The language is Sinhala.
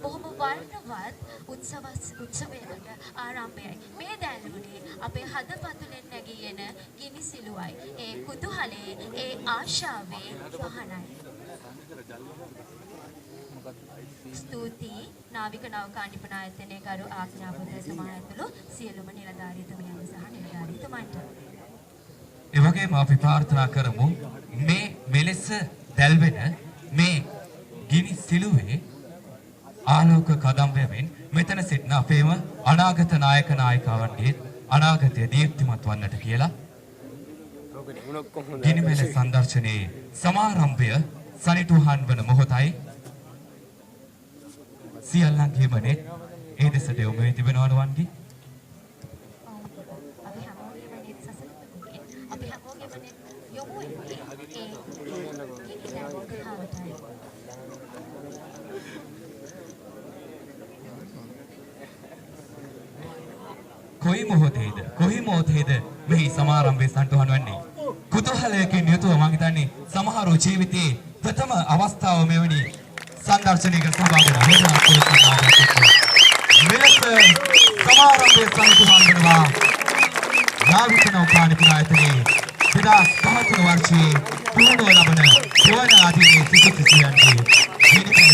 බොහොම වර්ණවත් උත්සවයකට ආරම්භයයි. මේ දැල්වුනේ අපේ හදපතුලෙන් නැගී එන ගිනි සිලුවයි. ඒ කුතුහලයේ ඒ ආශාවේ වහනයි. ස්තුතියි නාවික නෞකා නිපුණායතනයේ ගරු ආඥාපති සමා ඇතුළු සියලුම නිලධාරීතුමියන් සහ නිලධාරීතුමන්ට. ඒ වගේම අපි ප්‍රාර්ථනා කරමු මේ මෙලෙස දැල්වෙන මේ ගිනි සිලුවේ ආලෝක කදම්බයෙන් මෙතන සිටින අපේම අනාගත නායක නායිකාවන්ගේ අනාගතය දීප්තිමත් වන්නට කියලා ගිනිමෙල සංදර්ශනයේ සමාරම්භය සනිටුහන් වන මොහොතයි සියල්ලන්ගේම නේ ඒ දෙසට යොමු වී තිබෙනවා නවන්ගේ. අපි හැමෝගෙම යොමු වෙන්නේ කොයි මොහොතේද මෙහි සමාරම්භය සන්තුහන් වන්නේ. කුතුහලයකින් යුතුව මම හිතන්නේ සමහරව ජීවිතයේ ප්‍රථම අවස්ථාව මෙවැනි සංදර්ශනයකට සහභාගී වෙනවා. මෙලෙස සමාරම්භය සන්තුහන් වෙනවා. නාවික නෞකා නිපුණායතනයේ 2013 වර්ෂයේ පුහුණුව ලබන දෙවන ආධිනයේ සිටුසියන්ගේ